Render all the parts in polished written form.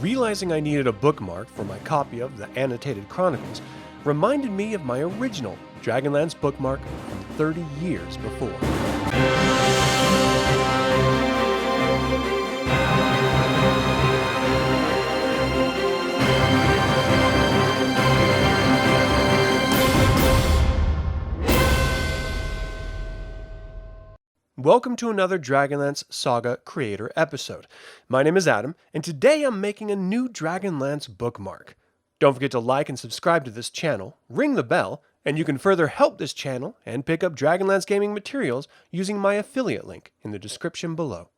realizing I needed a bookmark for my copy of the Annotated Chronicles reminded me of my original Dragonlance bookmark from 30 years before. Welcome to another Dragonlance Saga creator episode. My name is Adam, and today I'm making a new Dragonlance bookmark. Don't forget to like and subscribe to this channel, ring the bell, and you can further help this channel and pick up Dragonlance gaming materials using my affiliate link in the description below.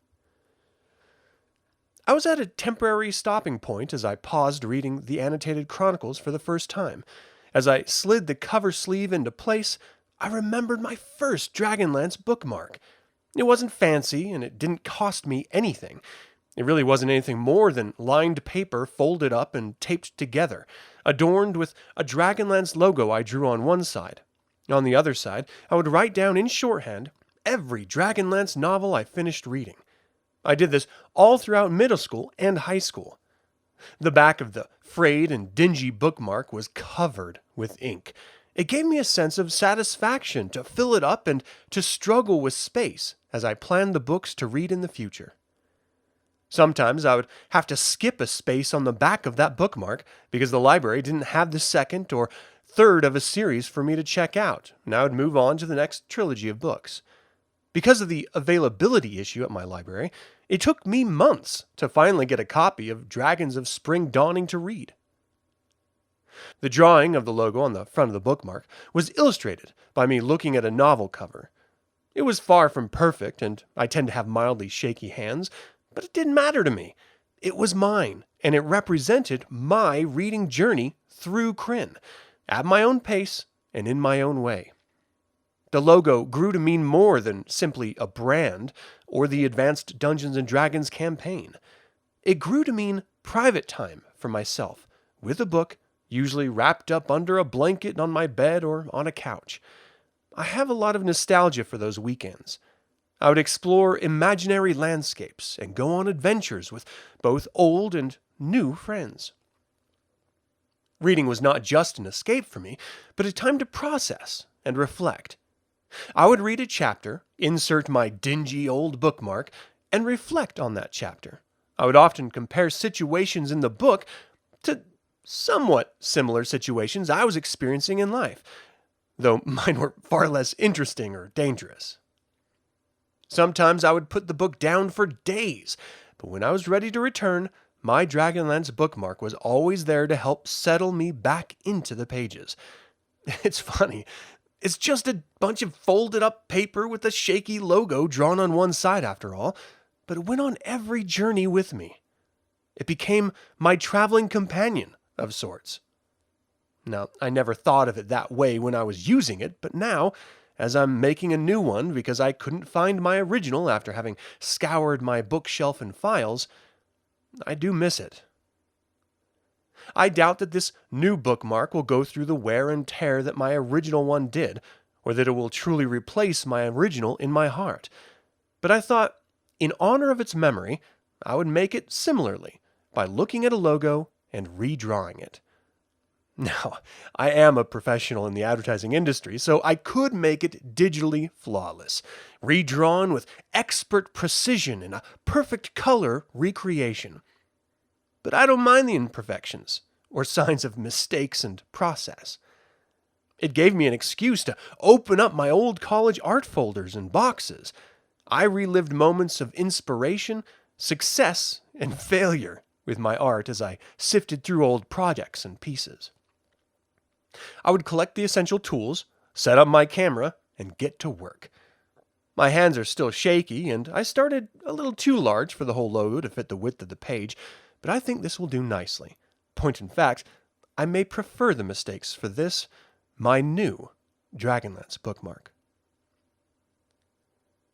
I was at a temporary stopping point as I paused reading the Annotated Chronicles for the first time. As I slid the cover sleeve into place, I remembered my first Dragonlance bookmark. It wasn't fancy, and it didn't cost me anything. It really wasn't anything more than lined paper folded up and taped together, adorned with a Dragonlance logo I drew on one side. On the other side, I would write down in shorthand every Dragonlance novel I finished reading. I did this all throughout middle school and high school. The back of the frayed and dingy bookmark was covered with ink. It gave me a sense of satisfaction to fill it up and to struggle with space as I planned the books to read in the future. Sometimes I would have to skip a space on the back of that bookmark because the library didn't have the second or third of a series for me to check out, and I would move on to the next trilogy of books. Because of the availability issue at my library, it took me months to finally get a copy of Dragons of Spring Dawning to read. The drawing of the logo on the front of the bookmark was illustrated by me looking at a novel cover. It was far from perfect, and I tend to have mildly shaky hands, but it didn't matter to me. It was mine, and it represented my reading journey through Krynn, at my own pace and in my own way. The logo grew to mean more than simply a brand or the Advanced Dungeons & Dragons campaign. It grew to mean private time for myself, with a book usually wrapped up under a blanket on my bed or on a couch. I have a lot of nostalgia for those weekends. I would explore imaginary landscapes and go on adventures with both old and new friends. Reading was not just an escape for me, but a time to process and reflect. I would read a chapter, insert my dingy old bookmark, and reflect on that chapter. I would often compare situations in the book to somewhat similar situations I was experiencing in life, though mine were far less interesting or dangerous. Sometimes I would put the book down for days, but when I was ready to return, my Dragonlance bookmark was always there to help settle me back into the pages. It's funny. It's just a bunch of folded up paper with a shaky logo drawn on one side after all, but it went on every journey with me. It became my traveling companion of sorts. Now, I never thought of it that way when I was using it, but now, as I'm making a new one because I couldn't find my original after having scoured my bookshelf and files, I do miss it. I doubt that this new bookmark will go through the wear and tear that my original one did, or that it will truly replace my original in my heart. But I thought, in honor of its memory, I would make it similarly by looking at a logo and redrawing it. Now, I am a professional in the advertising industry, so I could make it digitally flawless, redrawn with expert precision and a perfect color recreation. But I don't mind the imperfections or signs of mistakes and process. It gave me an excuse to open up my old college art folders and boxes. I relived moments of inspiration, success, and failure with my art as I sifted through old projects and pieces. I would collect the essential tools, set up my camera, and get to work. My hands are still shaky, and I started a little too large for the whole logo to fit the width of the page, but I think this will do nicely. Point in fact, I may prefer the mistakes for this, my new Dragonlance bookmark.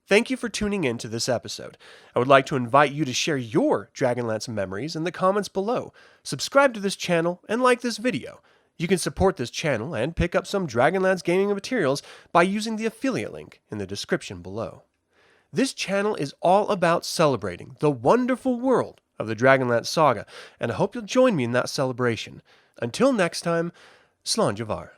Thank you for tuning in to this episode. I would like to invite you to share your Dragonlance memories in the comments below. Subscribe to this channel and like this video. You can support this channel and pick up some Dragonlance gaming materials by using the affiliate link in the description below. This channel is all about celebrating the wonderful world of the Dragonlance Saga, and I hope you'll join me in that celebration. Until next time, Slán Javar.